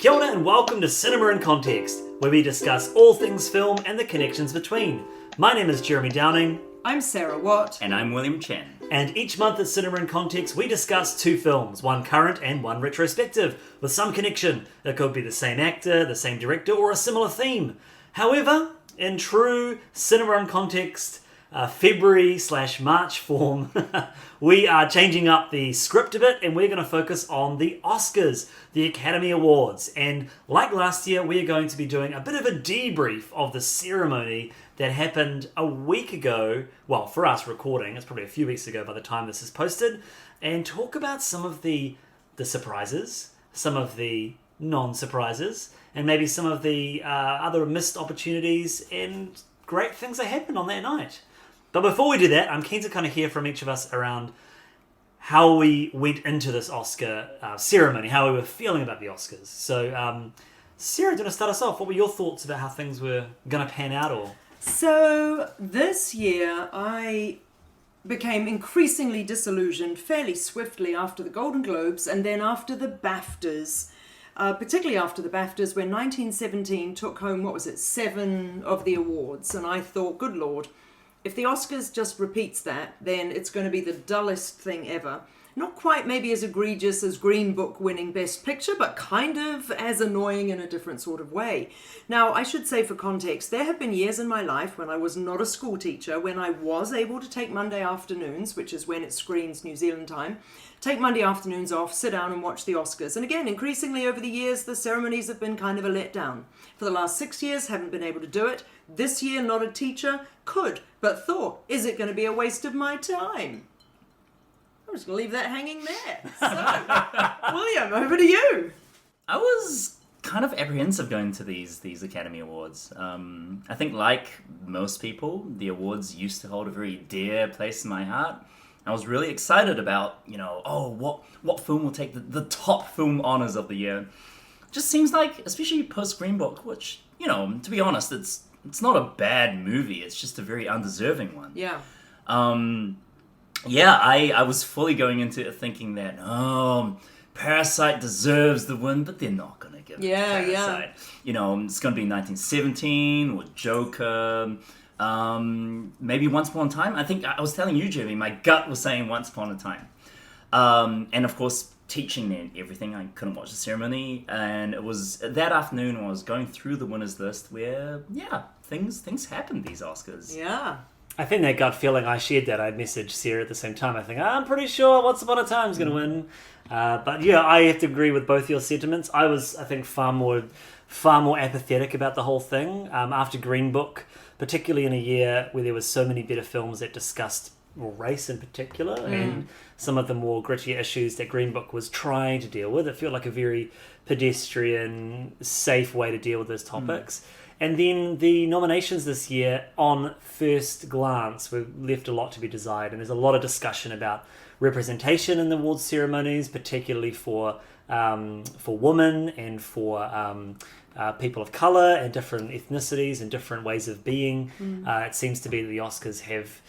Kia ora and welcome to Cinema in Context, where we discuss all things film and the connections between. My name is Jeremy Downing. I'm Sarah Watt. And I'm William Chen. And each month at Cinema in Context, we discuss two films, one current and one retrospective, with some connection. It could be the same actor, the same director, or a similar theme. However, in true Cinema in Context February/March form, we are changing up the script a bit and we're going to focus on the Oscars, the Academy Awards. And like last year, we're going to be doing a bit of a debrief of the ceremony that happened a week ago. Well, for us recording, it's probably a few weeks ago by the time this is posted, and talk about some of the surprises, some of the non-surprises, and maybe some of the other missed opportunities and great things that happened on that night. But before we do that, I'm keen to kind of hear from each of us around how we went into this Oscar ceremony, how we were feeling about the Oscars. So, Sarah, do you want to start us off? What were your thoughts about how things were going to pan out? Or So this year I became increasingly disillusioned fairly swiftly after the Golden Globes and then after the BAFTAs. Particularly after the BAFTAs, when 1917 took home, 7 of the awards. And I thought, good Lord, if the Oscars just repeats that, then it's going to be the dullest thing ever. Not quite maybe as egregious as Green Book winning Best Picture, but kind of as annoying in a different sort of way. Now, I should say for context, there have been years in my life when I was not a school teacher, when I was able to take Monday afternoons, which is when it screens New Zealand time, take Monday afternoons off, sit down and watch the Oscars. And again, increasingly over the years, the ceremonies have been kind of a letdown. For the last 6 years, haven't been able to do it. This year, not a teacher, could, but thought, is it going to be a waste of my time? I'm just going to leave that hanging there. So, William, over to you. I was kind of apprehensive going to these Academy Awards. I think like most people, the awards used to hold a very dear place in my heart. I was really excited about, what film will take the top film honors of the year. Just seems like, especially post Green Book, which, to be honest, it's not a bad movie. It's just a very undeserving one. Yeah. I was fully going into it thinking that, Parasite deserves the win, but they're not going to give it Parasite. Yeah. It's going to be 1917 or Joker. Maybe Once Upon a Time. I think I was telling you, Jeremy, my gut was saying Once Upon a Time. And of course, teaching and everything, I couldn't watch the ceremony. And it was that afternoon when I was going through the winners list where, things happened these Oscars. Yeah. I think that gut feeling, I shared that. I messaged Sarah at the same time. I think, I'm pretty sure Once Upon a Time is going to win. But yeah, I have to agree with both your sentiments. I was, I think, far more apathetic about the whole thing. After Green Book, particularly in a year where there was so many better films that discussed race in particular and some of the more grittier issues that Green Book was trying to deal with. It felt like a very pedestrian, safe way to deal with those topics. And then the nominations this year, on first glance, were left a lot to be desired. And there's a lot of discussion about representation in the awards ceremonies, particularly for women and for people of colour and different ethnicities and different ways of being. It seems to be that the Oscars have,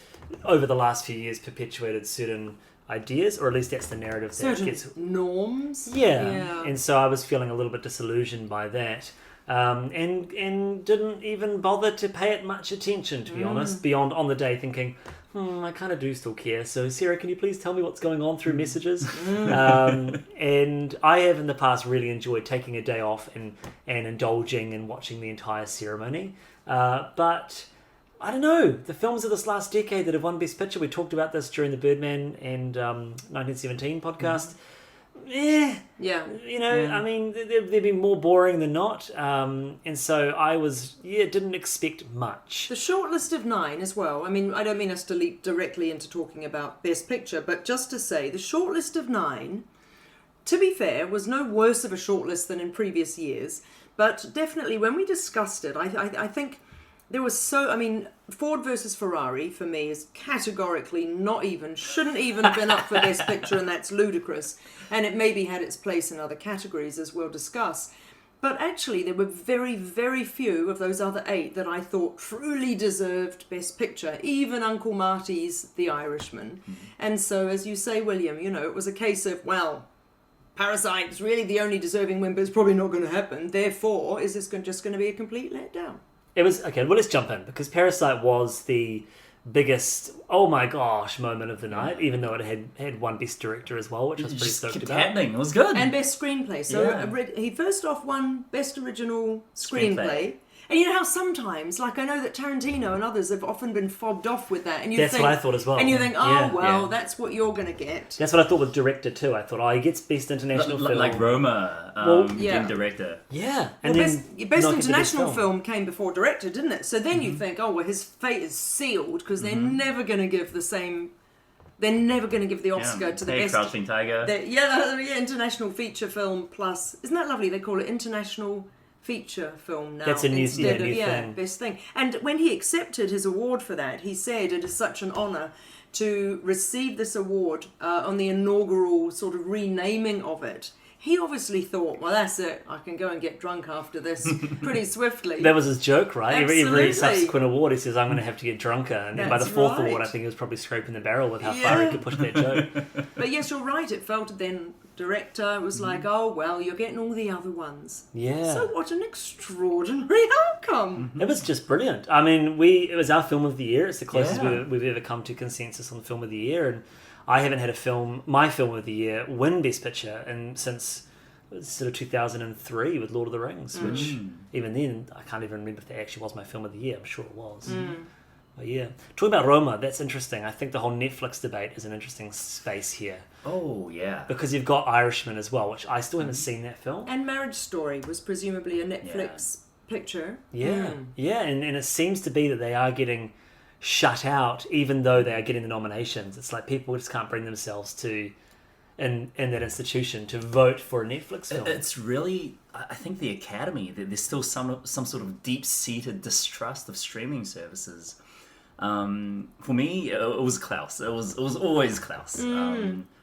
over the last few years, perpetuated certain ideas, or at least that's the narrative that gets norms. Yeah. And so I was feeling a little bit disillusioned by that. And didn't even bother to pay it much attention, to be honest, beyond on the day thinking, I kind of do still care. So, Sarah, can you please tell me what's going on through messages? And I have in the past really enjoyed taking a day off and indulging and watching the entire ceremony. But I don't know, the films of this last decade that have won Best Picture, we talked about this during the Birdman and 1917 podcast. I mean, they've been more boring than not, and so I didn't expect much. The short list of 9 as well. I mean, I don't mean us to leap directly into talking about Best Picture, but just to say, the short list of 9, to be fair, was no worse of a short list than in previous years, but definitely when we discussed it, I think there was Ford versus Ferrari, for me, is categorically shouldn't even have been up for Best Picture, and that's ludicrous. And it maybe had its place in other categories, as we'll discuss. But actually, there were very, very few of those other 8 that I thought truly deserved Best Picture, even Uncle Marty's The Irishman. And so, as you say, William, it was a case of, Parasite is really the only deserving win, but it's probably not going to happen. Therefore, is this just going to be a complete letdown? It was okay. Well, let's jump in because Parasite was the biggest oh my gosh moment of the night, even though it had won Best Director as well, which I was pretty stoked about. Happening. It was good. And Best Screenplay. So he first off won Best Original Screenplay. And you know how sometimes, like I know that Tarantino and others have often been fobbed off with that. And that's what I thought as well. And you think, that's what you're going to get. That's what I thought with Director too. I thought, he gets Best International Film. Like Roma, Game Director. Yeah. And then Best International Film came before Director, didn't it? So then you think, his fate is sealed because they're never going to give the same... They're never going to give the Oscar to the best... Crouching Tiger. International Feature Film plus... Isn't that lovely? They call it International... feature film now. That's a new thing. Best thing. And when he accepted his award for that, he said it is such an honour to receive this award on the inaugural sort of renaming of it. He obviously thought, well, that's it. I can go and get drunk after this pretty swiftly. That was his joke, right? Absolutely. Every subsequent award, he says, I'm going to have to get drunker. And then by the fourth award, I think he was probably scraping the barrel with how far he could push that joke. But yes, you're right. It felt then... Director was like, you're getting all the other ones. Yeah. So what an extraordinary outcome. It was just brilliant. I mean, it was our film of the year. It's the closest we've ever come to consensus on film of the year. And I haven't had my film of the year, win Best Picture since sort of 2003 with Lord of the Rings, which even then, I can't even remember if that actually was my film of the year. I'm sure it was. But yeah. Talking about Roma, that's interesting. I think the whole Netflix debate is an interesting space here. Oh, yeah. Because you've got Irishman as well, which I still haven't seen that film. And Marriage Story was presumably a Netflix picture. Yeah. Yeah, and it seems to be that they are getting shut out, even though they are getting the nominations. It's like people just can't bring themselves to, in that institution, to vote for a Netflix film. It's really, I think the Academy, there's still some sort of deep-seated distrust of streaming services. For me, it was Klaus. It was always Klaus.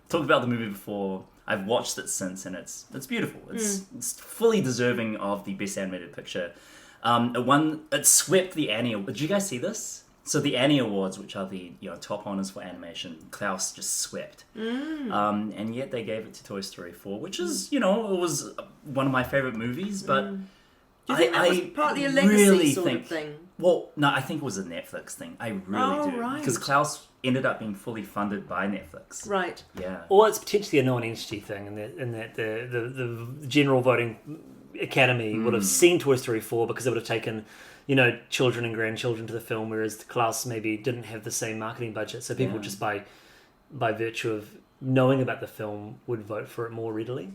Talked about the movie before. I've watched it since, and it's beautiful. It's fully deserving of the Best Animated Picture. It swept the Annie. Did you guys see this? So the Annie Awards, which are the top honors for animation, Klaus just swept. And yet they gave it to Toy Story 4, which is it was one of my favorite movies, but. Do you think that was partly a legacy sort of thing? Well, no, I think it was a Netflix thing. I really do. Right. Because Klaus ended up being fully funded by Netflix. Right. Yeah. Or it's potentially a non-entity thing, in that the general voting academy would have seen Toy Story 4 because it would have taken, children and grandchildren to the film, whereas Klaus maybe didn't have the same marketing budget. So people just by virtue of knowing about the film would vote for it more readily.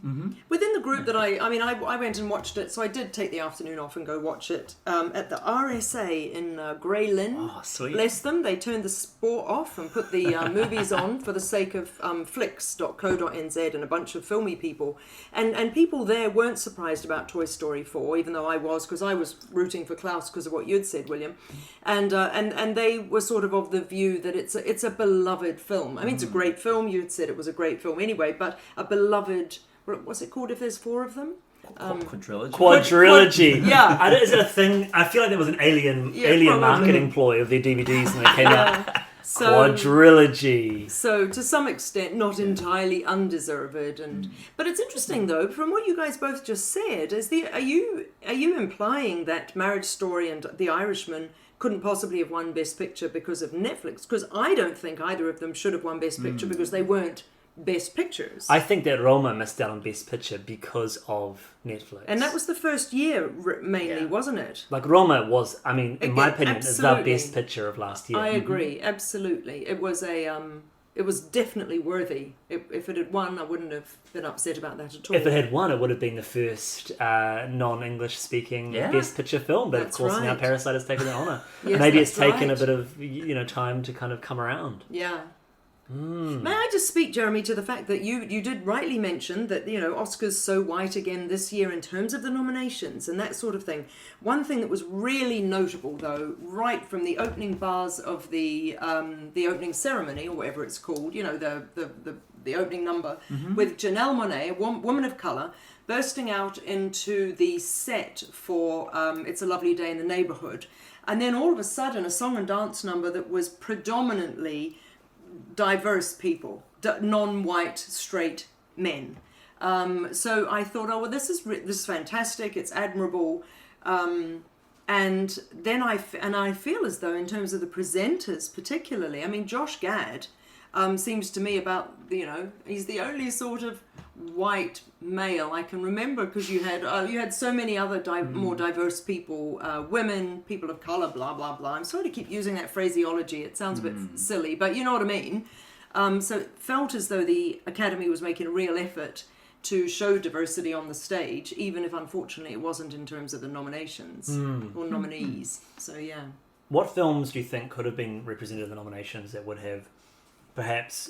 Within the group that I went and watched it, so I did take the afternoon off and go watch it at the RSA in Grey Lynn. Oh, sweet. Bless them, they turned the sport off and put the movies on for the sake of flicks.co.nz and a bunch of filmy people. And people there weren't surprised about Toy Story 4, even though I was, because I was rooting for Klaus because of what you'd said, William. And they were sort of the view that it's a beloved film. I mean, it's a great film. You'd said it was a great film anyway, but a beloved... What's it called if there's four of them? Quadrilogy. Yeah. Is it a thing? I feel like there was an alien marketing ploy of their DVDs and they came out. Quadrilogy. So to some extent, not entirely undeserved, but it's interesting though. From what you guys both just said, are you implying that Marriage Story and The Irishman couldn't possibly have won Best Picture because of Netflix? Because I don't think either of them should have won Best Picture because they weren't Best Pictures. I think that Roma missed out on Best Picture because of Netflix. And that was the first year mainly, wasn't it? Like Roma was, in my opinion, is the Best Picture of last year. I agree, absolutely. It was it was definitely worthy. If it had won, I wouldn't have been upset about that at all. If it had won, it would have been the first non-English speaking Best Picture film. But That's of course, right. now Parasite has taken the honour. Yes, maybe it's that's taken right. a bit of time to kind of come around. Yeah. May I just speak, Jeremy, to the fact that you did rightly mention that Oscars so white again this year in terms of the nominations and that sort of thing. One thing that was really notable, though, right from the opening bars of the opening ceremony or whatever it's called, the opening number with Janelle Monáe, a woman of colour, bursting out into the set for It's a Lovely Day in the Neighbourhood, and then all of a sudden a song and dance number that was predominantly diverse people, non-white straight men, So I thought, oh well, this is fantastic. It's admirable. And then I feel as though in terms of the presenters particularly, I mean, Josh Gad seems to me about, he's the only sort of white male I can remember, because you had so many other more diverse people, women, people of colour, blah, blah, blah. I'm sorry to keep using that phraseology. It sounds a bit silly, but you know what I mean. So it felt as though the Academy was making a real effort to show diversity on the stage, even if unfortunately it wasn't in terms of the nominations or nominees. So yeah. What films do you think could have been represented in the nominations that would have perhaps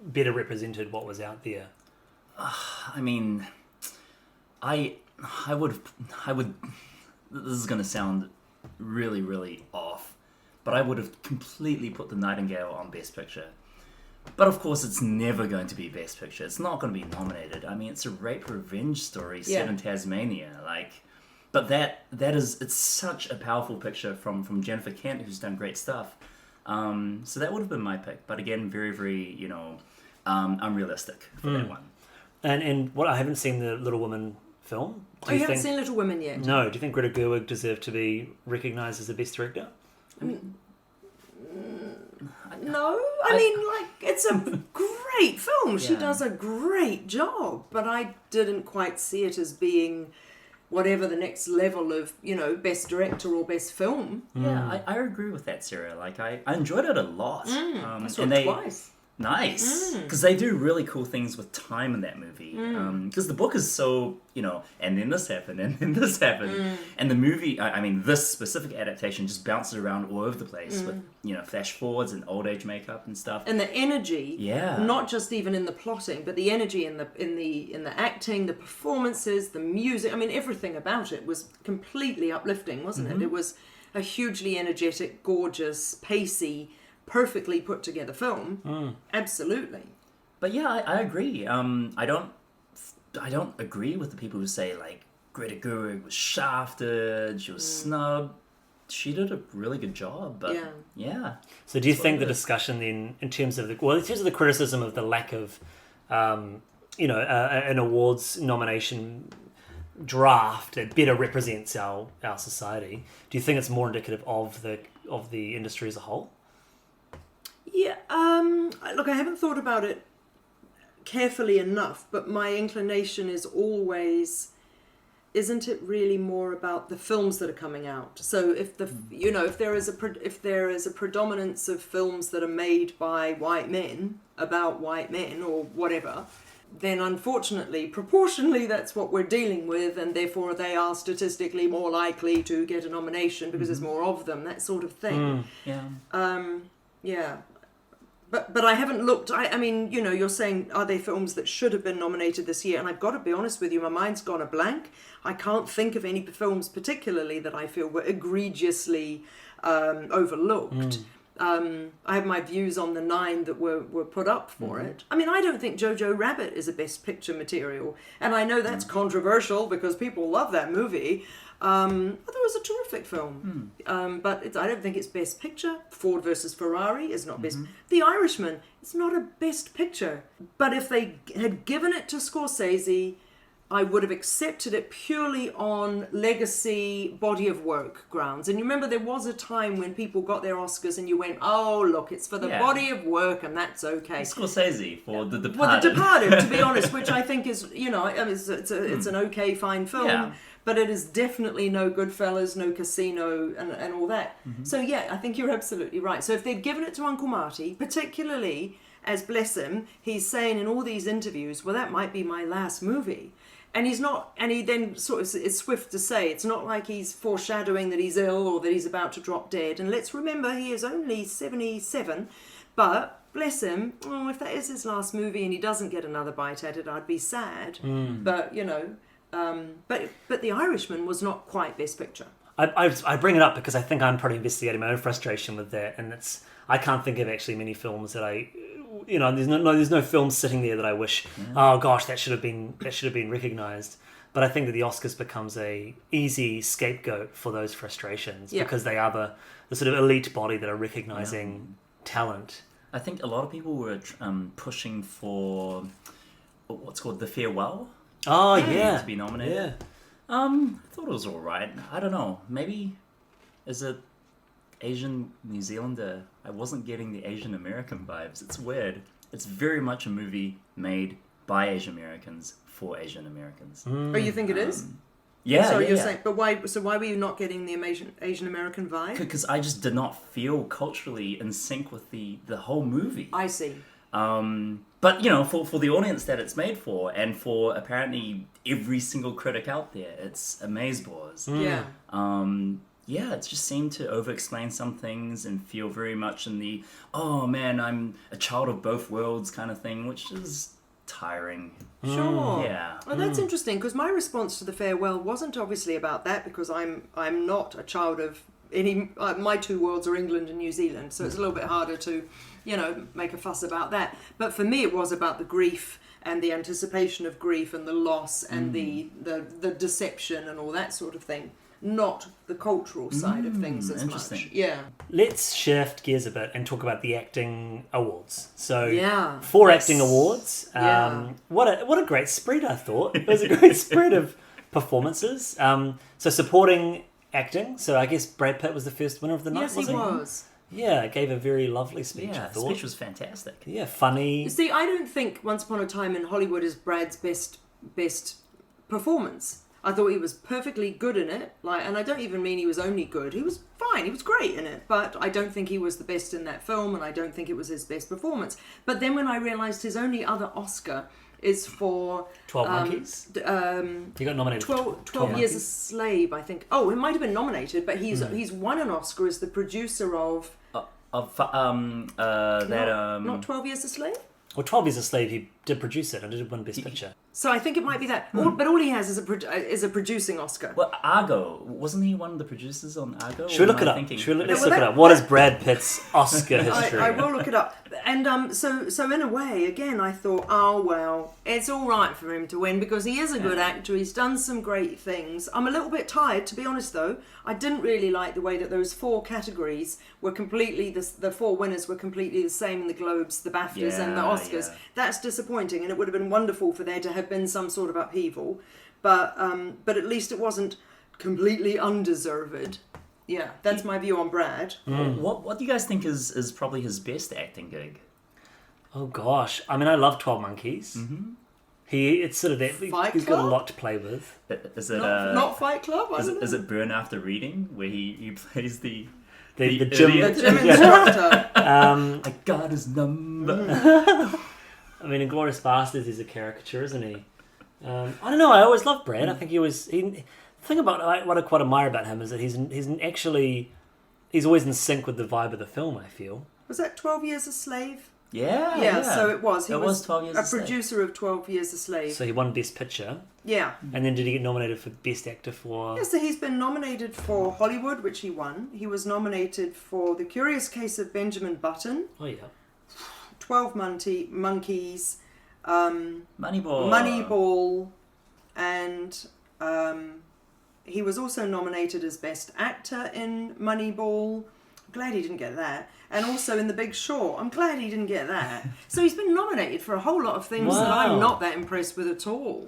better represented what was out there? I mean, I would. This is going to sound really, really off, but I would have completely put The Nightingale on Best Picture. But of course, it's never going to be Best Picture. It's not going to be nominated. I mean, it's a rape revenge story set in Tasmania. But it's such a powerful picture from Jennifer Kent, who's done great stuff. So that would have been my pick. But again, very, very, unrealistic for that one. And what, I haven't seen the Little Women film. You haven't seen Little Women yet? No. Do you think Greta Gerwig deserved to be recognised as the best director? No, I mean, it's a great film. She does a great job, but I didn't quite see it as being whatever the next level of, best director or best film. Yeah, I agree with that, Sarah. I enjoyed it a lot. I saw it twice. Nice, because they do really cool things with time in that movie. Because the book is so, and then this happened, and then this happened, and the movie, this specific adaptation just bounces around all over the place with, flash forwards and old age makeup and stuff. And the energy, not just even in the plotting, but the energy in the acting, the performances, the music. I mean, everything about it was completely uplifting, wasn't it? It was a hugely energetic, gorgeous, pacey, perfectly put together film. Absolutely. But yeah, I agree. I don't agree with the people who say Greta Gerwig was shafted, she was snubbed. She did a really good job, but yeah. So do you think the discussion then, in terms of the criticism of the lack of an awards nomination draft that better represents our society, do you think it's more indicative of the industry as a whole? Yeah, look, I haven't thought about it carefully enough, but my inclination is always, isn't it really more about the films that are coming out? So if if there is a predominance of films that are made by white men about white men or whatever, then unfortunately, proportionally, that's what we're dealing with, and therefore they are statistically more likely to get a nomination because there's more of them, that sort of thing. Yeah. But I haven't looked. I mean, you're saying, are there films that should have been nominated this year? And I've got to be honest with you, my mind's gone a blank. I can't think of any films particularly that I feel were egregiously overlooked. I have my views on the 9 that were put up for it. I mean, I don't think Jojo Rabbit is a Best Picture material. And I know that's controversial because people love that movie. I thought it was a terrific film. But I don't think it's Best Picture. Ford versus Ferrari is not Best. The Irishman is not a Best Picture. But if they had given it to Scorsese, I would have accepted it purely on legacy, body of work grounds. And you remember there was a time when people got their Oscars and you went, oh, look, it's for the body of work and that's okay. Scorsese for The Departed. Well, The Departed, to be honest, which I think is, it's an okay, fine film. Yeah. But it is definitely no Goodfellas, no Casino, and all that. So yeah, I think you're absolutely right. So if they'd given it to Uncle Marty, particularly as, bless him, he's saying in all these interviews, well, that might be my last movie. And he's not, and he then sort of is swift to say, it's not like he's foreshadowing that he's ill or that he's about to drop dead. And let's remember, he is only 77, but bless him, if that is his last movie and he doesn't get another bite at it, I'd be sad. But, but The Irishman was not quite Best Picture. I bring it up because I think I'm probably investigating my own frustration with that, and I can't think of actually many films that there's no film sitting there that I wish, oh gosh, that should have been recognised. But I think that the Oscars becomes a easy scapegoat for those frustrations because they are the sort of elite body that are recognising talent. I think a lot of people were pushing for what's called The Farewell. Oh, yeah. To be nominated. Yeah. I thought it was alright. I don't know. Maybe as a Asian New Zealander, I wasn't getting the Asian American vibes. It's weird. It's very much a movie made by Asian Americans for Asian Americans. Oh, you think it is? Yeah, Sorry, yeah, you're yeah. saying, but why? So why were you not getting the Asian American vibe? Because I just did not feel culturally in sync with the whole movie. I see. But, you know, for the audience that it's made for, and for apparently every single critic out there, it's amazeballs. Yeah. Yeah, it just seemed to over-explain some things and feel very much in the, oh man, I'm a child of both worlds kind of thing, which is tiring. Sure. Yeah. Well, that's interesting, because my response to The Farewell wasn't obviously about that, because I'm not a child of any. My two worlds are England and New Zealand, so it's a little bit harder to, make a fuss about that. But for me, it was about the grief and the anticipation of grief and the loss and the deception and all that sort of thing. Not the cultural side of things as interesting. much. Yeah. Let's shift gears a bit and talk about the acting awards. So, Yeah. 4 Yes. acting awards. Yeah. What a great spread, I thought. It was a great spread of performances. So supporting acting. So I guess Brad Pitt was the first winner of the night, Yes, he wasn't was. Yeah, gave a very lovely speech, I Yeah, the thought. speech was fantastic. Yeah, funny. You see, I don't think Once Upon a Time in Hollywood is Brad's best performance. I thought he was perfectly good in it, and I don't even mean he was only good. He was fine, he was great in it, but I don't think he was the best in that film, and I don't think it was his best performance. But then when I realised his only other Oscar is for 12 Monkeys. He got nominated for 12 Years a Monkeys. Slave, I think. Oh, it might have been nominated, but he's won an Oscar as the producer of Not not 12 Years a Slave. Well, 12 Years a Slave, he did produce it and did win Best Picture. So I think it might be that. But all he has is a producing Oscar. Well, Argo, wasn't he one of the producers on Argo? Should we look it up? Let's look it up. What is Brad Pitt's Oscar history? I will look it up. And so in a way, again, I thought, oh well, it's all right for him to win because he is a good actor. He's done some great things. I'm a little bit tired, to be honest. Though I didn't really like the way that those 4 categories were completely the 4 winners were completely the same in the Globes, the BAFTAs, and the Oscars. Yeah. That's disappointing, and it would have been wonderful for there to have been some sort of upheaval. But at least it wasn't completely undeserved. Yeah, that's my view on Brad. What do you guys think is probably his best acting gig? Oh gosh, I mean, I love 12 Monkeys. Mm-hmm. It's sort of that. Fight He's got a Club? lot to play with. Is it Not Fight Club? is it Burn After Reading where he plays the The The gym. gym instructor. I got his number. I mean, Inglourious Basterds is a caricature, isn't he? I don't know. I always loved Brad. I think the thing about what I quite admire about him is that he's always in sync with the vibe of the film. I feel. Was that 12 Years a Slave? Yeah. So it was. He was 12 Years a a Slave. producer of 12 Years a Slave. So he won Best Picture, Yeah. and then did he get nominated for Best Actor for? Yeah, so he's been nominated for Hollywood, which he won. He was nominated for The Curious Case of Benjamin Button, Oh yeah. 12 Monkeys, Moneyball. Moneyball, and he was also nominated as Best Actor in Moneyball. I'm glad he didn't get that. And also in The Big Short. I'm glad he didn't get that. So he's been nominated for a whole lot of things that I'm not that impressed with at all.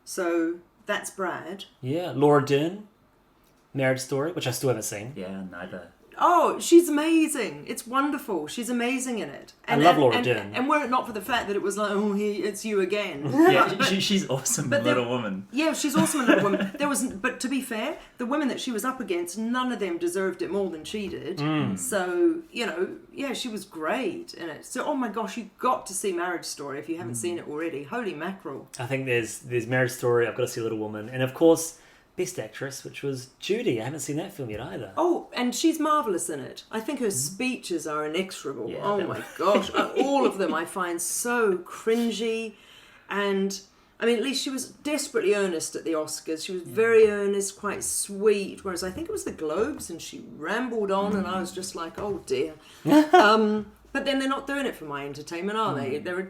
So that's Brad. Yeah, Laura Dern, Marriage Story, which I still haven't seen. Yeah, neither. Oh, she's amazing. It's wonderful. She's amazing in it. I love Laura Dern. And were it not for the fact that it was like, it's you again. Yeah, she's awesome in Little Woman. Yeah, she's awesome in Little Woman. But to be fair, the women that she was up against, none of them deserved it more than she did. So, she was great in it. So, oh my gosh, you've got to see Marriage Story if you haven't seen it already. Holy mackerel. I think there's Marriage Story. I've got to see Little Woman, and of course, Best Actress, which was Judy. I haven't seen that film yet either. Oh, and she's marvellous in it. I think her speeches are inexorable. Yeah, oh my gosh. All of them I find so cringy. And, I mean, at least she was desperately earnest at the Oscars. She was very earnest, quite sweet. Whereas I think it was the Globes and she rambled on and I was just like, oh dear. But then they're not doing it for my entertainment, are they? They're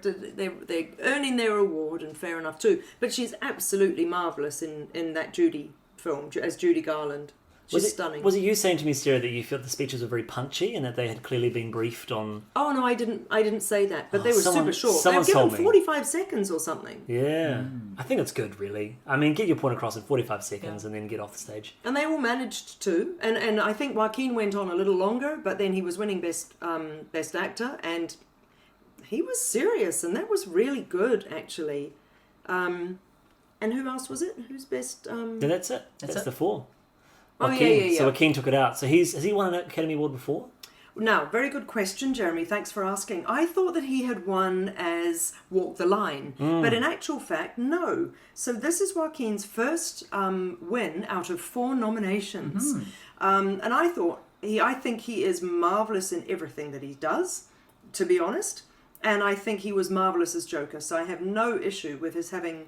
earning their reward, and fair enough too. But she's absolutely marvellous in that Judy film as Judy Garland. She's stunning. Was it you saying to me, Sarah, that you felt the speeches were very punchy and that they had clearly been briefed on? Oh no, I didn't say that. But they were super short. They were given 45 seconds or something. Yeah, I think it's good, really. I mean, get your point across in 45 seconds and then get off the stage. And they all managed to. And I think Joaquin went on a little longer, but then he was winning best actor, and he was serious, and that was really good, actually. And who else was it? Who's best? Yeah, that's it. That's the four. Joaquin. Yeah. So Joaquin took it out. So has he won an Academy Award before? Now, very good question, Jeremy. Thanks for asking. I thought that he had won as Walk the Line, but in actual fact, no. So this is Joaquin's first win out of 4 nominations, and I think he is marvelous in everything that he does, to be honest. And I think he was marvelous as Joker. So I have no issue with his having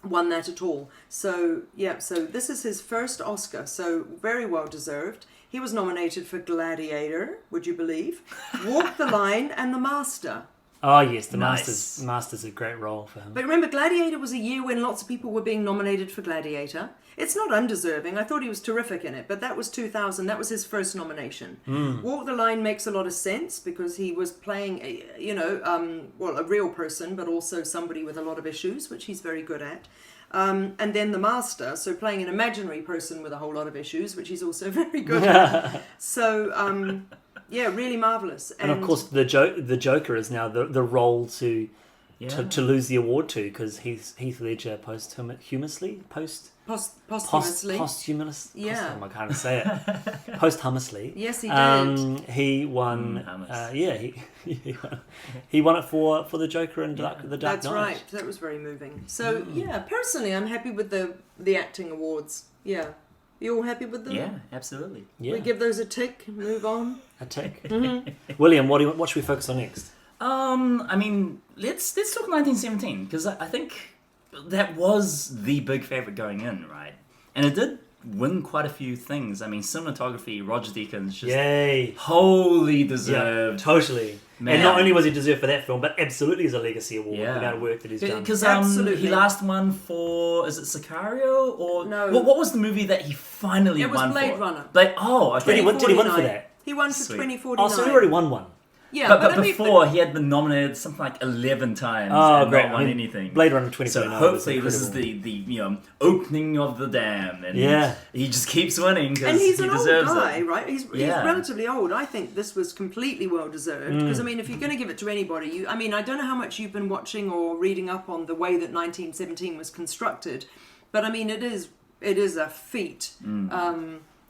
won that at all. So so this is his first Oscar, so very well deserved. He was nominated for Gladiator, would you believe? Walk the Line and The Master. Oh yes, The Master's a great role for him. But remember, Gladiator was a year when lots of people were being nominated for Gladiator. It's not undeserving. I thought he was terrific in it, but that was 2000. That was his first nomination. Walk the Line makes a lot of sense because he was playing, a real person, but also somebody with a lot of issues, which he's very good at. And then The Master, so playing an imaginary person with a whole lot of issues, which he's also very good at. So, really marvellous. And of course, the Joker is now the role to lose the award to, because Heath Ledger posthumously. Yeah. I can't say it. Posthumously. Yes, he did. He won. He won it for the Joker and the Dark Knight. That's right. That was very moving. So personally, I'm happy with the acting awards. Yeah. You all happy with them? Yeah, absolutely. Yeah. We give those a tick, move on. A tick. William, what should we focus on next? I mean, let's talk 1917, because I think that was the big favourite going in, right? And it did win quite a few things. I mean, cinematography, Roger Deakins, just wholly deserved. Yeah, totally. Man. And not only was he deserved for that film, but absolutely as a legacy award for the amount of work that he's done. Because he last won for, is it Sicario? Or no. What was the movie that he finally won for? It was Blade Runner. Okay. Did he win for that? He won for 2049. Oh, so he already won one. Yeah, but before he had been nominated something like 11 times and not won anything. Blade Runner 2049. So hopefully this is the opening of the dam, and he just keeps winning because he deserves it. And he's an old guy, right? He's relatively old. I think this was completely well deserved because I mean, if you're going to give it to anybody, I don't know how much you've been watching or reading up on the way that 1917 was constructed, but I mean, it is a feat.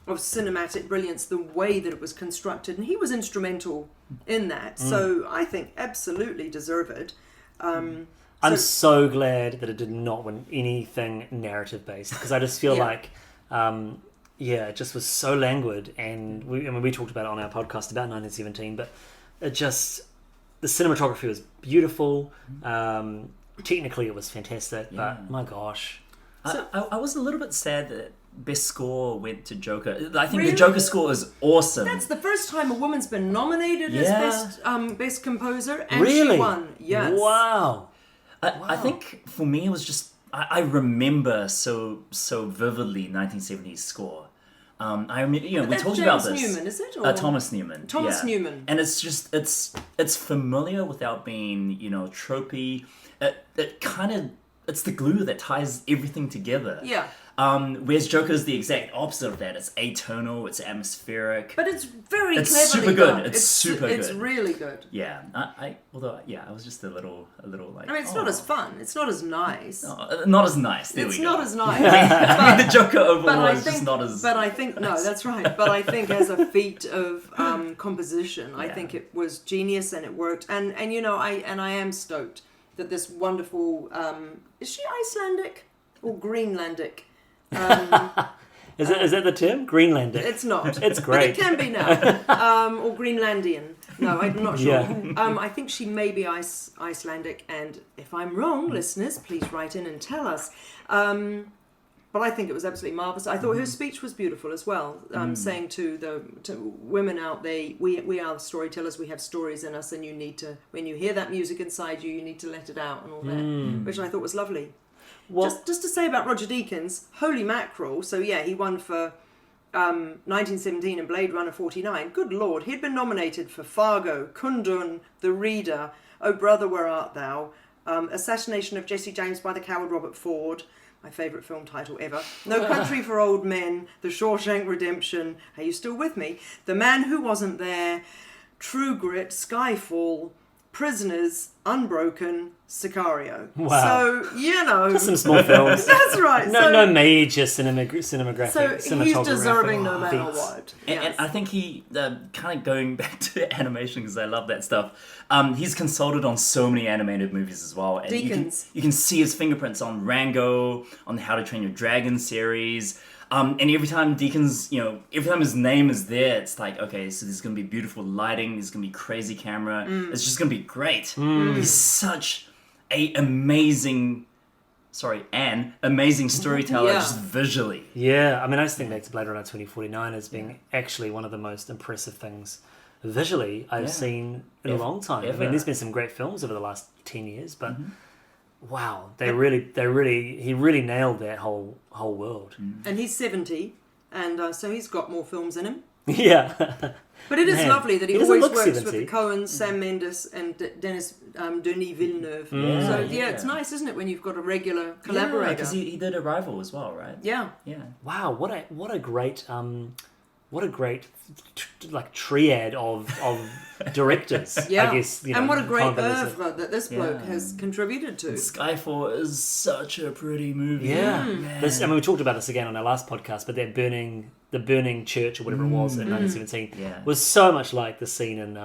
Of cinematic brilliance, the way that it was constructed, and he was instrumental in that. So I think absolutely deserved. I'm so glad that it did not win anything narrative based, because I just feel like, it just was so languid. And we talked about it on our podcast about 1917, but it just, the cinematography was beautiful. Technically, it was fantastic, but my gosh. I was a little bit sad that best score went to Joker. I think the Joker score is awesome. That's the first time a woman's been nominated as best composer, and she won. Yes. Wow. I think for me it was just I remember so vividly 1970s score. I remember, we talked about this. Newman, is it? Or? Thomas Newman. Thomas Newman. And it's just it's familiar without being tropey. It's the glue that ties everything together. Yeah. Whereas Joker is the exact opposite of that. It's atonal, it's atmospheric. But it's very it's cleverly super good. done. It's super good. It's really good. Yeah. I was just a little like. I mean, it's not as fun. It's not as nice. No, not as nice. There we go. It's not as nice. I mean, the Joker overall is just not as. But I think that's right. But I think as a feat of composition, I think it was genius and it worked. And I am stoked that this wonderful is she Icelandic or Greenlandic? Is that the term? Greenlandic? It's not. It's great. But it can be now. Or Greenlandian. No, I'm not sure. I think she may be Icelandic, and if I'm wrong, listeners, please write in and tell us. But I think it was absolutely marvellous. I thought her speech was beautiful as well, saying to women out there, we are the storytellers, we have stories in us, and you need to, when you hear that music inside you, you need to let it out and all that, which I thought was lovely. Well, just to say about Roger Deakins, holy mackerel. So yeah, he won for 1917 and Blade Runner 49. Good Lord, he'd been nominated for Fargo, Kundun, The Reader, Oh Brother, Where Art Thou, Assassination of Jesse James by the Coward Robert Ford, my favourite film title ever, No Country for Old Men, The Shawshank Redemption, Are You Still With Me? The Man Who Wasn't There, True Grit, Skyfall, Prisoners, Unbroken, Sicario. Wow. So, you know. Just some small films. That's right. No major cinematographic. So he's deserving no matter feats. what. And I think he, kind of going back to animation, because I love that stuff, he's consulted on so many animated movies as well. And Deakins. you can see his fingerprints on Rango, on the How to Train Your Dragon series. And every time Deakins, every time his name is there, it's like, okay, so there's going to be beautiful lighting, there's going to be crazy camera, it's just going to be great. He's such an amazing storyteller, just visually. Yeah, I mean, I just think back to Blade Runner 2049 as being actually one of the most impressive things visually I've seen in a long time. I mean, there's been some great films over the last 10 years, but wow, he really nailed that whole world. And he's 70, and so he's got more films in him. Yeah. But it is lovely that he always works 70. with the Coens, Sam Mendes, and Denis Villeneuve. So it's nice, isn't it, when you've got a regular collaborator? Because he did Arrival as well, right? Yeah. Wow, what a great like triad of directors. I guess. And what a great oeuvre that this bloke has contributed to. Skyfall is such a pretty movie. Yeah, we talked about this again on our last podcast, but the burning church or whatever it was in 1917 was so much like the scene in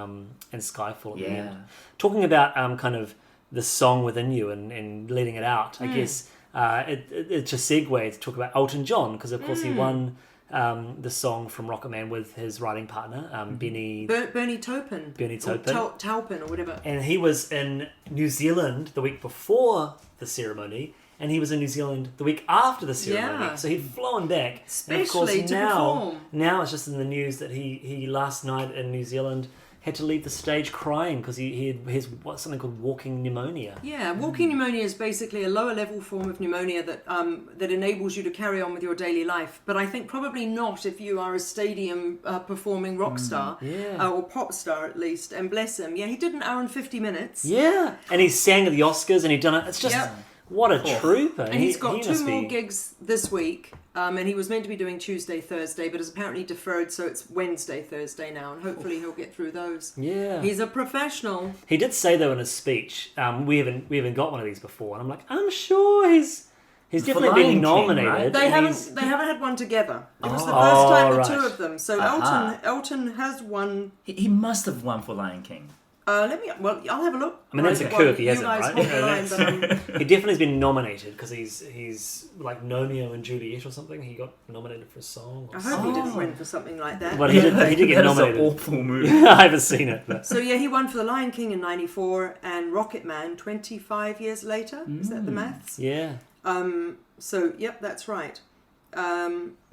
Skyfall at the end. Talking about kind of the song within you and letting it out, I guess it's a segue to talk about Elton John, because of course he won the song from Rocketman with his writing partner, Bernie Taupin. Taupin or whatever. And he was in New Zealand the week before the ceremony, and he was in New Zealand the week after the ceremony. Yeah. So he'd flown back. Especially and of course, to perform. Now it's just in the news that he last night in New Zealand had to leave the stage crying because he has something called walking pneumonia. Yeah, walking pneumonia is basically a lower level form of pneumonia that enables you to carry on with your daily life. But I think probably not if you are a stadium performing rock star or pop star at least. And bless him, he did an hour and 50 minutes. Yeah, and he sang at the Oscars and he'd done it. It's just what a trooper. And he's got two more gigs this week. And he was meant to be doing Tuesday, Thursday, but is apparently deferred, so it's Wednesday, Thursday now, and hopefully he'll get through those. Yeah, he's a professional. He did say though in his speech, we haven't got one of these before, and I'm like, I'm sure he's definitely been nominated. Right? They haven't had one together. It was the first time the two of them. So Elton has won. He must have won for Lion King. I'll have a look. I mean, that's a coup if he hasn't, right? He definitely has been nominated because he's like Romeo and Juliet or something. He got nominated for a song. I hope he didn't win for something like that. But he did get nominated. That's an awful movie. I haven't seen it. But. So he won for The Lion King in '94 and Rocketman 25 years later. Is that the maths? Yeah. So that's right.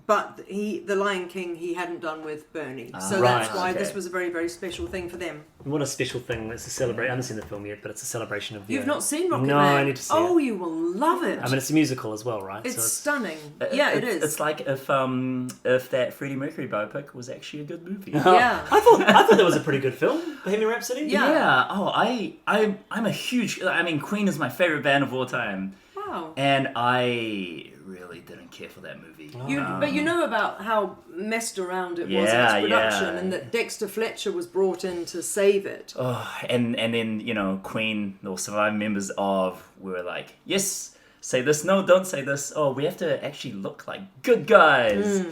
But The Lion King he hadn't done with Bernie. So that's why this was a very, very special thing for them. What a special thing. It's a celebration. I haven't seen the film yet, but it's a celebration of... You've not seen Rocketman? No, I need to see it. Oh, you will love it. I mean, it's a musical as well, right? It's stunning. It is. It's like if that Freddie Mercury biopic was actually a good movie. Yeah. I thought that was a pretty good film, Bohemian Rhapsody. Yeah. Oh, I'm a huge... I mean, Queen is my favourite band of all time. Wow. And I really didn't care for that movie. But you know about how messed around it was in its production, and that Dexter Fletcher was brought in to save it. Oh, and then Queen or surviving members of were like, yes, say this, no, don't say this. Oh, we have to actually look like good guys.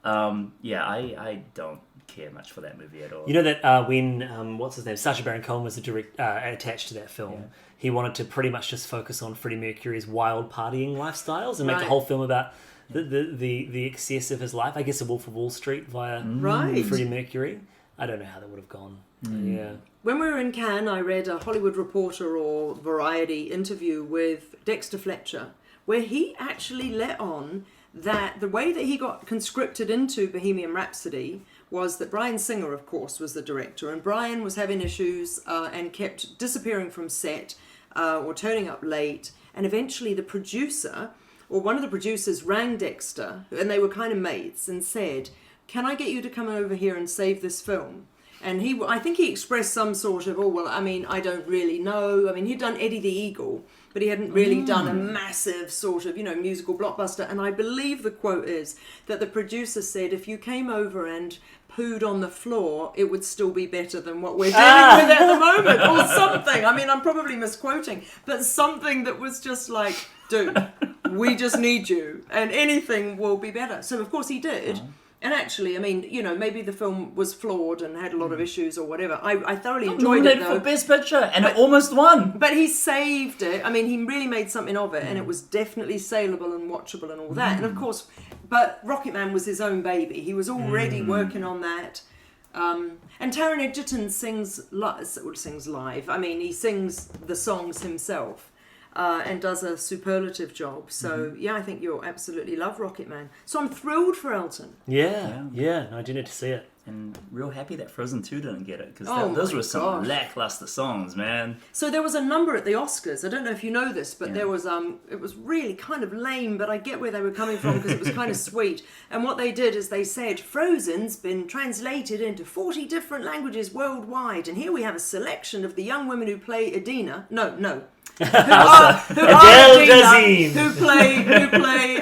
I don't care much for that movie at all. You know that when what's his name, Sacha Baron Cohen was attached to that film. He wanted to pretty much just focus on Freddie Mercury's wild partying lifestyles and make the whole film about the excess of his life. I guess A Wolf of Wall Street via Freddie Mercury. I don't know how that would have gone. Yeah. When we were in Cannes, I read a Hollywood Reporter or Variety interview with Dexter Fletcher, where he actually let on that the way that he got conscripted into Bohemian Rhapsody was that Bryan Singer, of course, was the director, and Bryan was having issues and kept disappearing from set or turning up late. And eventually the producer, or one of the producers, rang Dexter, and they were kind of mates, and said, can I get you to come over here and save this film? And I think he expressed some sort of, I don't really know. I mean, he'd done Eddie the Eagle, but he hadn't really done a massive sort of, musical blockbuster. And I believe the quote is that the producer said, if you came over and pooed on the floor, it would still be better than what we're dealing with at the moment, or something. I mean, I'm probably misquoting, but something that was just like, dude, we just need you, and anything will be better. So, of course, he did. And actually, I mean, maybe the film was flawed and had a lot of issues or whatever. I thoroughly enjoyed it, though. For Best Picture, and it almost won. But he saved it. I mean, he really made something of it, and it was definitely saleable and watchable and all that. And of course, but Rocketman was his own baby. He was already working on that. And Taron Egerton sings live. I mean, he sings the songs himself. And does a superlative job. So, I think you'll absolutely love Rocketman. So I'm thrilled for Elton. Yeah. I do need to see it. And real happy that Frozen 2 didn't get it, because those were some lackluster songs, man. So there was a number at the Oscars. I don't know if you know this, but there was it was really kind of lame, but I get where they were coming from because it was kind of sweet. And what they did is they said, Frozen's been translated into 40 different languages worldwide, and here we have a selection of the young women who play Edina. No. who play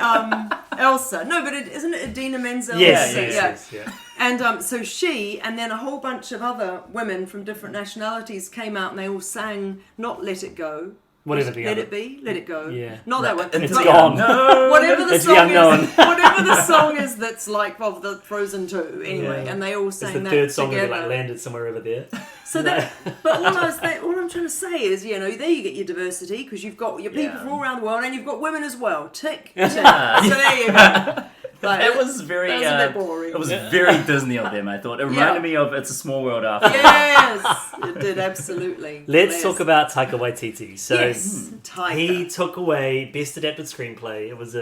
Elsa. No, but isn't it Idina Menzel? Yes. And so she, and then a whole bunch of other women from different nationalities came out, and they all sang not Let It Go. Let It Be, Let It Go. Yeah. Not that one. It's gone. No. Whatever the it's song the is. Whatever the song is that's like of the Frozen 2 anyway, and they all sang that together. It's the third song that like landed somewhere over there. So that, but all I'm trying to say is, there you get your diversity, because you've got your people from all around the world, and you've got women as well. Tick. So there you go. Like, it was very a bit boring. It was very Disney of them, I thought. It reminded me of It's a Small World After. Yes, it did, absolutely. Let's talk about Taika Waititi. So Taika. He took away Best Adapted Screenplay. It was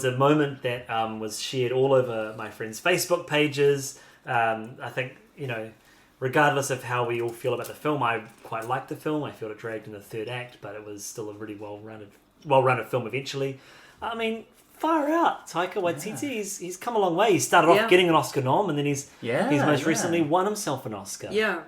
a moment that was shared all over my friends' Facebook pages. I think, regardless of how we all feel about the film, I quite liked the film. I felt it dragged in the third act, but it was still a really well-rounded film eventually. I mean, far out. Taika Waititi, he's come a long way. He started off getting an Oscar nom, and then he's most recently won himself an Oscar. Yeah.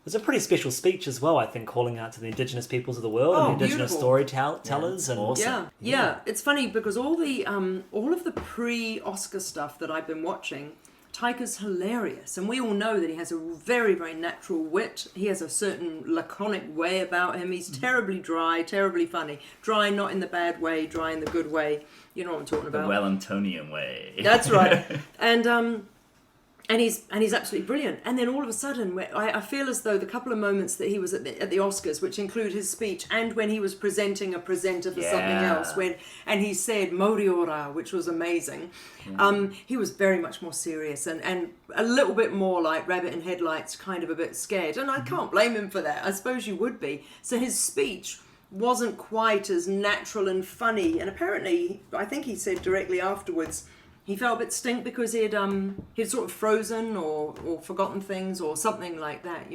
It's a pretty special speech as well, I think, calling out to the indigenous peoples of the world and the indigenous storytellers. And awesome. Yeah. It's funny because all of the pre-Oscar stuff that I've been watching, Taika's hilarious, and we all know that he has a very, very natural wit. He has a certain laconic way about him. He's terribly dry, terribly funny. Dry not in the bad way, dry in the good way. You know what I'm talking about. The Wellingtonian way. That's right. And he's absolutely brilliant. And then all of a sudden, I feel as though the couple of moments that he was at the Oscars, which include his speech, and when he was presenting a presenter for something else, and he said Moriora, which was amazing. He was very much more serious and a little bit more like rabbit in headlights, kind of a bit scared. And I can't blame him for that. I suppose you would be. So his speech wasn't quite as natural and funny. And apparently, I think he said directly afterwards, he felt a bit stink because he'd sort of frozen or forgotten things or something like that,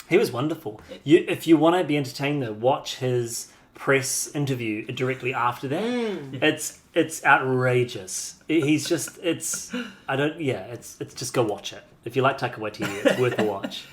He was wonderful. If you want to be entertained, though, watch his press interview directly after that. It's outrageous. He's just it's just go watch it. If you like Taika Waititi, it's worth a watch.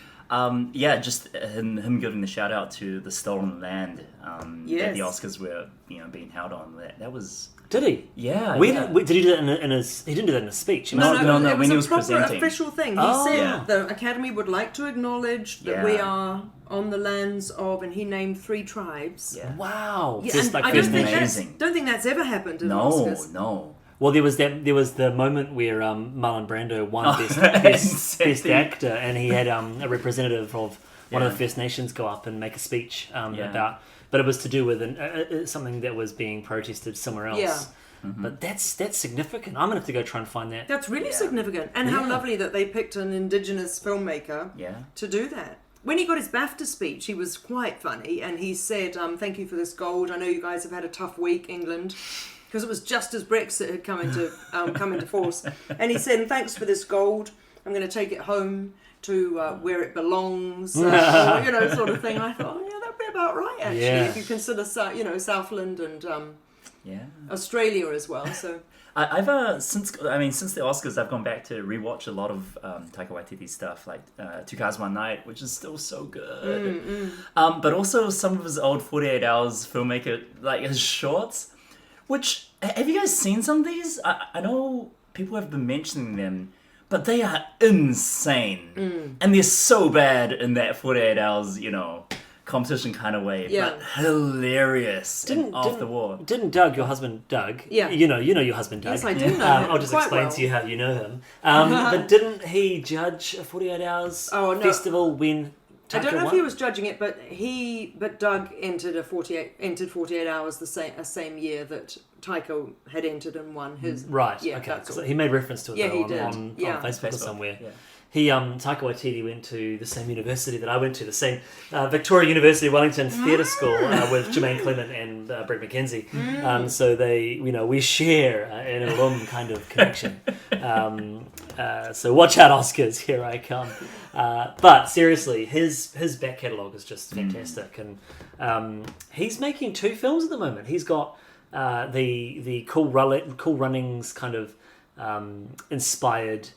Just him giving the shout out to the stolen land that the Oscars were being held on. That was. Did he? Yeah. Did he do that in his? He didn't do that in his speech. No. It was when he a was proper presenting. official thing. He said the Academy would like to acknowledge that we are on the lands of, and he named 3 tribes. Yeah. Wow. Yeah, Just and like I amazing. don't think that's ever happened in Oscars. No. Well, there was the moment where Marlon Brando won best actor, and he had a representative of one of the First Nations go up and make a speech about, but it was to do with something that was being protested somewhere else. Yeah. Mm-hmm. But that's significant. I'm gonna have to go try and find that. That's really significant, and how lovely that they picked an Indigenous filmmaker to do that. When he got his BAFTA speech, he was quite funny, and he said, "Thank you for this gold. I know you guys have had a tough week, England." Because it was just as Brexit had come into force. And he said, "Thanks for this gold. I'm going to take it home to where it belongs," sort of thing. I thought, that'd be about about right, actually, if you consider, Southland and Australia as well. So I've since the Oscars, I've gone back to rewatch a lot of Taika Waititi stuff, like Two Cars One Night, which is still so good. But also some of his old 48 Hours filmmaker, like his shorts. Which, have you guys seen some of these? I know people have been mentioning them, but they are insane. And they're so bad in that 48 Hours, competition kind of way, but hilarious and off the wall. Didn't Doug, your husband Doug, you know your husband Doug. Yes, I do know him. I'll just explain to you how you know him. But didn't he judge a 48 Hours festival when Taika I don't know won? if he was judging it, but Doug entered 48 Hours the same year that Taika had entered and won his. Right. Yeah, okay. So he made reference to it on Facebook or somewhere. Yeah. He, Taika Waititi went to the same university that I went to, the same Victoria University Wellington Theatre School with Jermaine Clement and Brett McKenzie. So they, we share an alum kind of connection. So watch out, Oscars, here I come. But seriously, his back catalogue is just fantastic, and he's making 2 films at the moment. He's got the Cool Runnings kind of inspired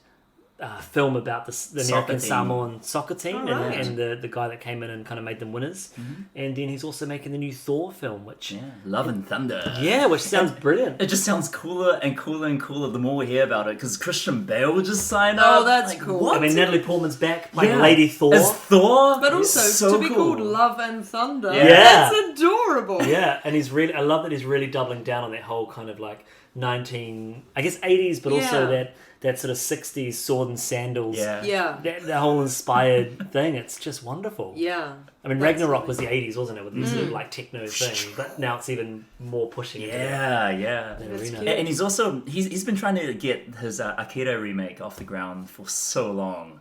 film about the American Samoan soccer team and the guy that came in and kind of made them winners. And then he's also making the new Thor film, which Love and Thunder. Yeah, which sounds brilliant. It just sounds cooler and cooler and cooler the more we hear about it, because Christian Bale just signed up. Oh, that's cool. What? I mean, Natalie Portman's back playing Lady Thor. As Thor? But also, so to be cool. called Love and Thunder, that's adorable. Yeah, and I love that he's really doubling down on that whole kind of like 80s, but also that sort of 60s sword and sandals. Yeah. The whole inspired thing. It's just wonderful. Yeah. I mean, Ragnarok was the 80s, wasn't it? With these sort of like techno thing. But now it's even more pushing into Yeah. the arena. cute. And he's also, he's been trying to get his Akira remake off the ground for so long.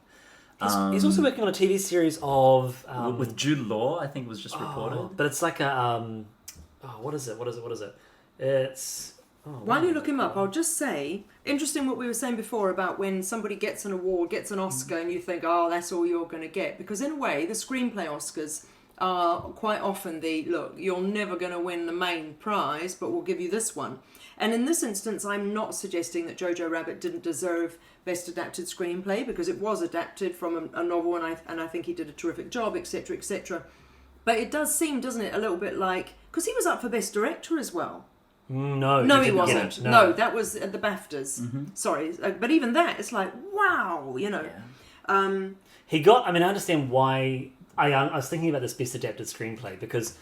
He's also working on a TV series of... with Jude Law, I think was just reported. But it's like a... what is it? It's... While you look him up, I'll just say, interesting what we were saying before about when somebody gets an award, gets an Oscar, and you think, oh, that's all you're going to get. Because in a way, the screenplay Oscars are quite often look, you're never going to win the main prize, but we'll give you this one. And in this instance, I'm not suggesting that Jojo Rabbit didn't deserve Best Adapted Screenplay, because it was adapted from a novel, and I think he did a terrific job, etc., etc. But it does seem, doesn't it, a little bit like... Because he was up for Best Director as well. No, he wasn't. Yeah, no, that was at the BAFTAs. Sorry, but even that, it's like, wow, He got. I mean, I understand why. I was thinking about this Best Adapted Screenplay because,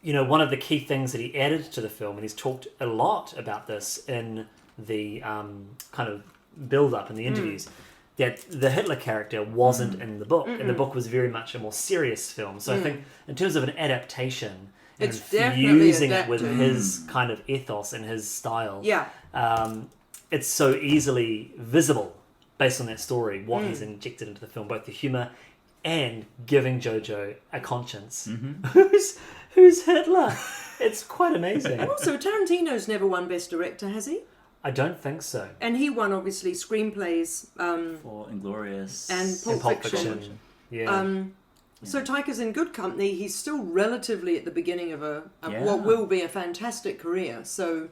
one of the key things that he added to the film, and he's talked a lot about this in the kind of build-up in the interviews, that the Hitler character wasn't in the book, and the book was very much a more serious film. So I think, in terms of an adaptation. It's fusing definitely it with his kind of ethos and his style. Yeah. It's so easily visible based on that story, what he's injected into the film, both the humour and giving Jojo a conscience. Who's Hitler? It's quite amazing. And also, Tarantino's never won Best Director, has he? I don't think so. And he won, obviously, screenplays. For Inglourious. And Pulp Fiction. Yeah. So Taika's in good company. He's still relatively at the beginning of what will be a fantastic career. So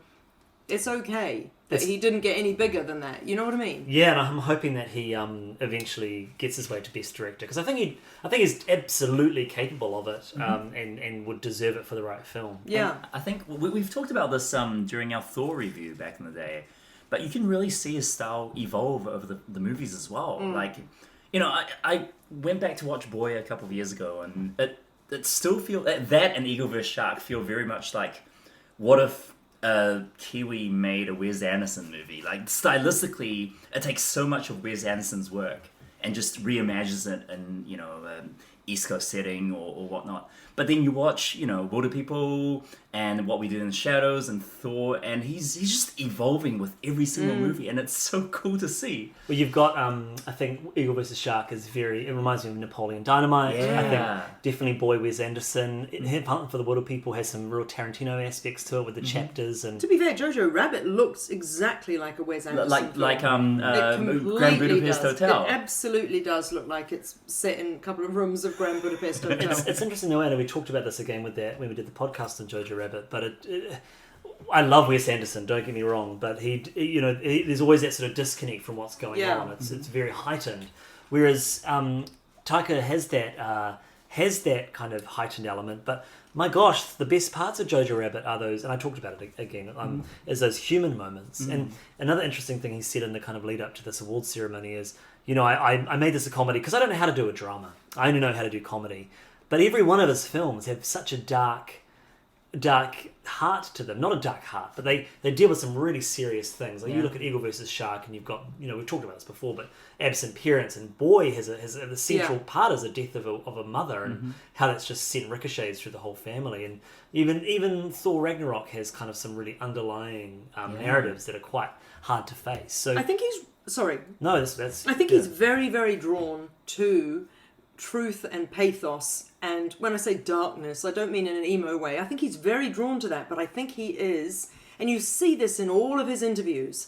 it's okay that he didn't get any bigger than that. You know what I mean? Yeah, and I'm hoping that he eventually gets his way to Best Director, because I think he's absolutely capable of it, and would deserve it for the right film. Yeah, and I think we've talked about this during our Thor review back in the day, but you can really see his style evolve over the movies as well. Like, I went back to watch Boy a couple of years ago, and it still feels that and Eagle vs. Shark feel very much like, what if Kiwi made a Wes Anderson movie? Like, stylistically, it takes so much of Wes Anderson's work and just reimagines it in, East Coast setting or whatnot. But then you watch, Water People and What We Did in the Shadows and Thor, and he's just evolving with every single movie, and it's so cool to see. Well, you've got, I think Eagle vs. Shark is it reminds me of Napoleon Dynamite. Yeah. I think definitely Boy Wes Anderson. Hunting for the Water People has some real Tarantino aspects to it with the chapters. And to be fair, Jojo Rabbit looks exactly like a Wes Anderson film. Grand Budapest Hotel. It absolutely does look like it's set in a couple of rooms of of Grand Budapest Hotel. It's interesting the way that we talked about this again with that when we did the podcast on Jojo Rabbit, but I love Wes Anderson, don't get me wrong, but there's always that sort of disconnect from what's going on. It's very heightened, whereas Taika has that kind of heightened element. But my gosh, the best parts of Jojo Rabbit are those, and I talked about it again, is those human moments. And another interesting thing he said in the kind of lead up to this awards ceremony is, I made this a comedy because I don't know how to do a drama. I only know how to do comedy. But every one of his films have such a dark heart to them. Not a dark heart, but they deal with some really serious things. Like you look at Eagle versus Shark, and you've got, we've talked about this before, but absent parents, and Boy has the central part is the death of a mother, and how that's just sent ricochets through the whole family. And even Thor Ragnarok has kind of some really underlying narratives that are quite hard to face. So I think he's sorry. No, that's. I think he's very, very drawn to truth and pathos, and when I say darkness, I don't mean in an emo way. I think he's very drawn to that, but I think he is, and you see this in all of his interviews,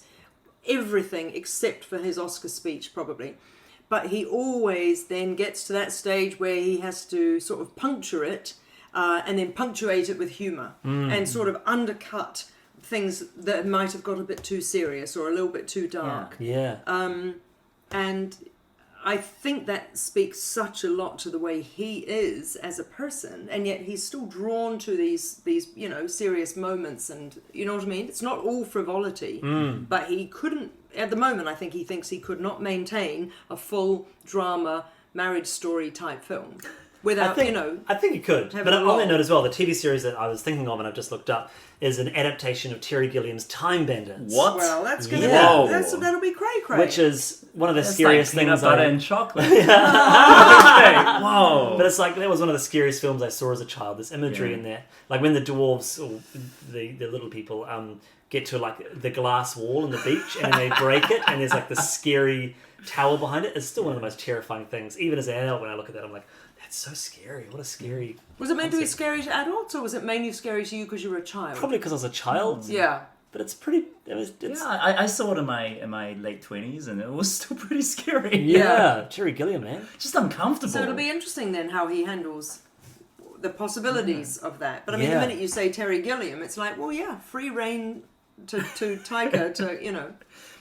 everything except for his Oscar speech probably, but he always then gets to that stage where he has to sort of puncture it and then punctuate it with humour and sort of undercut things that might have got a bit too serious or a little bit too dark. And I think that speaks such a lot to the way he is as a person, and yet he's still drawn to these serious moments, and you know what I mean? It's not all frivolity, but he couldn't, at the moment I think he thinks he could not maintain a full drama marriage story type film without, I think he could. But on that note as well, the TV series that I was thinking of and I've just looked up is an adaptation of Terry Gilliam's Time Bandits. What? Well, that's going to that'll be cray-cray. Which is one of the scariest things. Peanut butter and chocolate. Whoa! But it's like, that was one of the scariest films I saw as a child. There's imagery in there, like when the dwarves or the little people get to like the glass wall on the beach and then they break it, and there's like this scary tower behind it. It's still one of the most terrifying things. Even as an adult, when I look at that, I'm like, that's so scary. What a scary. Was it meant to be scary to adults, or was it mainly scary to you because you were a child? Probably because I was a child. Yeah. But it's pretty. I saw it in my late 20s, and it was still pretty scary. Yeah, Terry Gilliam, man. Just uncomfortable. So it'll be interesting then how he handles the possibilities of that. But I mean, the minute you say Terry Gilliam, it's like, well, yeah, free reign to Taika to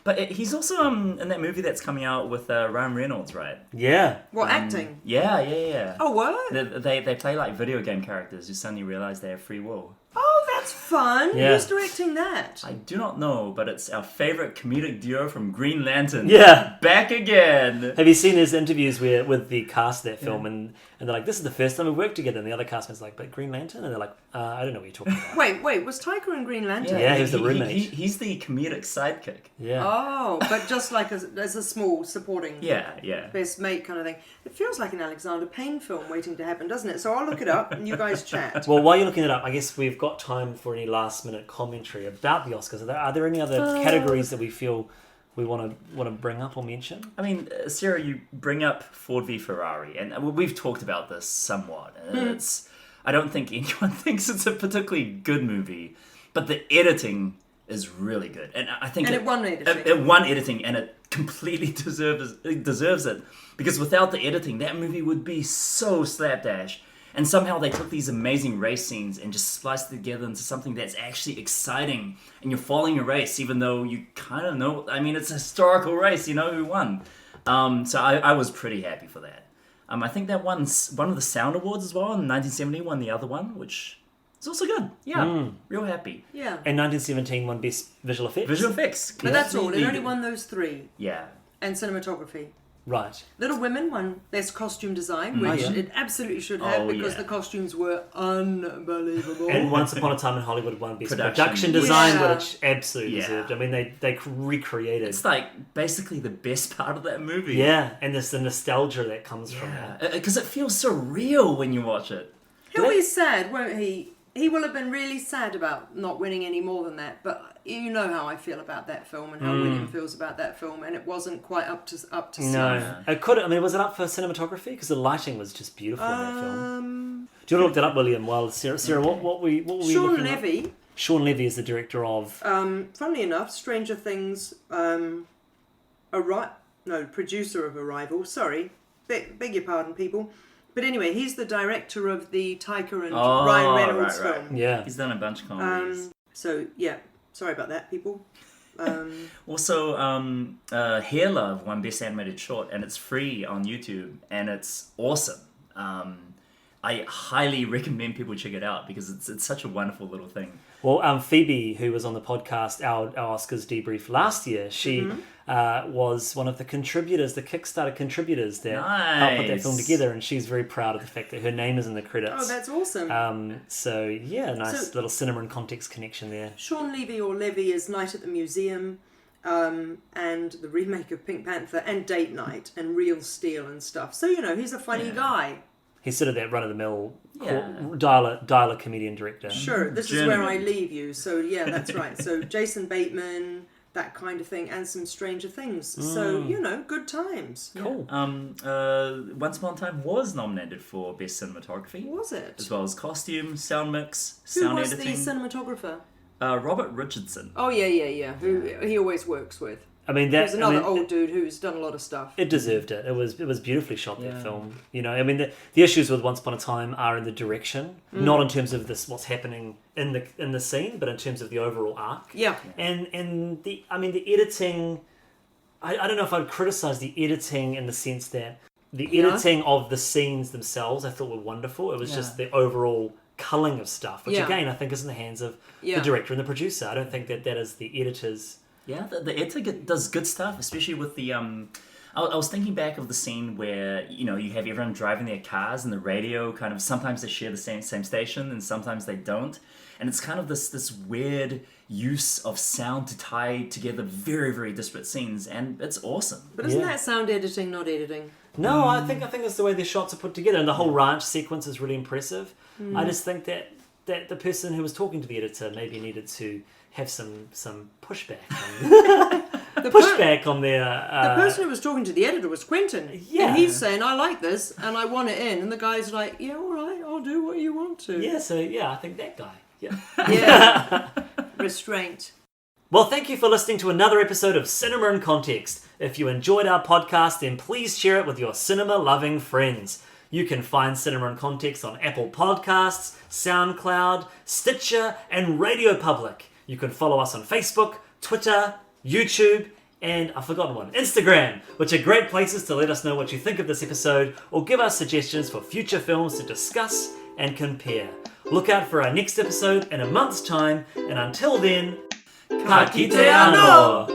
But he's also in that movie that's coming out with Ryan Reynolds, right? Yeah. What, acting? Yeah. Oh, what? They play like video game characters who suddenly realize they have free will. Oh, that's fun. Yeah. Who's directing that? I do not know, but it's our favorite comedic duo from Green Lantern. Yeah. Back again. Have you seen his interviews with the cast of that film, and they're like, this is the first time we worked together, and the other castmate's like, but Green Lantern? And they're like, I don't know what you're talking about. Wait, was Taika in Green Lantern? Yeah, he was the roommate. He's the comedic sidekick. Yeah. Oh, but just like as a small supporting best mate kind of thing. It feels like an Alexander Payne film waiting to happen, doesn't it? So I'll look it up and you guys chat. Well, while you're looking it up, I guess we've got time for any last minute commentary about the Oscars. Are there any other categories that we feel we want to bring up or mention? I mean, Sarah, you bring up Ford v Ferrari, and we've talked about this somewhat. I don't think anyone thinks it's a particularly good movie, but the editing is really good, and I think it won editing. It won editing, and it completely deserves it, because without the editing, that movie would be so slapdash. And somehow they took these amazing race scenes and just spliced it together into something that's actually exciting. And you're following a race, even though you kind of know. I mean, it's a historical race. You know who won. So I was pretty happy for that. I think that won one of the Sound Awards as well. In 1970, won the other one, which is also good. Yeah, real happy. Yeah. And 1917 won Best Visual Effects. Visual Effects. But that's all. It only won those three. Yeah. And cinematography. Right. Little Women won Best Costume Design, which it absolutely should have because the costumes were unbelievable. And Once Upon a Time in Hollywood won Best Production Design, which absolutely deserved. I mean, they recreated. It's like basically the best part of that movie. Yeah, and there's the nostalgia that comes from it. Because it feels so real when you watch it. He'll be sad, won't he? He will have been really sad about not winning any more than that, but you know how I feel about that film and how William feels about that film, and it wasn't quite up to snuff. No, it could. I mean, was it up for cinematography? Because the lighting was just beautiful in that film. Do you want to look that up, William? While Sarah, what were we Sean Levy. Sean Levy is the director of. Funnily enough, Stranger Things. Producer of Arrival. Sorry, beg your pardon, people. But anyway, he's the director of the Taika and Ryan Reynolds right. film. Yeah. He's done a bunch of comedies. So, yeah. Sorry about that, people. Also, Hair Love won Best Animated Short, and it's free on YouTube, and it's awesome. I highly recommend people check it out because it's such a wonderful little thing. Well, Phoebe, who was on the podcast, our Oscars debrief last year, she was one of the contributors, the Kickstarter contributors that helped put that film together, and she's very proud of the fact that her name is in the credits. Oh, that's awesome. So, yeah, nice little cinema and context connection there. Sean Levy or Levy is Night at the Museum, and the remake of Pink Panther, and Date Night, and Real Steel and stuff. So, he's a funny guy. He's sort of that run-of-the-mill dialer comedian director. Sure, this is where I leave you. So, yeah, that's right. So, Jason Bateman, that kind of thing, and some Stranger Things. So, good times. Cool. Once Upon a Time was nominated for Best Cinematography. Was it? As well as costume, sound mix, Who sound was editing. the cinematographer? Robert Richardson. Oh, yeah. Who he always works with. I mean, There's another old dude who's done a lot of stuff. It deserved it. It was beautifully shot, that film. I mean, the issues with Once Upon a Time are in the direction, not in terms of what's happening in the scene, but in terms of the overall arc. Yeah. And the editing, I don't know if I'd criticize the editing in the sense that the editing of the scenes themselves I thought were wonderful. It was just the overall culling of stuff, which again I think is in the hands of the director and the producer. I don't think that is the editor's. Yeah, the editor does good stuff, especially with the... I was thinking back of the scene where, you have everyone driving their cars and the radio kind of... Sometimes they share the same station and sometimes they don't. And it's kind of this weird use of sound to tie together very, very disparate scenes. And it's awesome. But isn't that sound editing, not editing? No, I think it's the way the shots are put together. And the whole ranch sequence is really impressive. I just think that the person who was talking to the editor maybe needed to have some pushback on their... the person who was talking to the editor was Quentin. Yeah. And he's saying, I like this, and I want it in. And the guy's like, yeah, all right, I'll do what you want to. Yeah, so I think that guy. Yeah. Yeah. Restraint. Well, thank you for listening to another episode of Cinema in Context. If you enjoyed our podcast, then please share it with your cinema-loving friends. You can find Cinema in Context on Apple Podcasts, SoundCloud, Stitcher, and Radio Public. You can follow us on Facebook, Twitter, YouTube, and I've forgotten one, Instagram, which are great places to let us know what you think of this episode or give us suggestions for future films to discuss and compare. Look out for our next episode in a month's time, and until then, ka kite anō!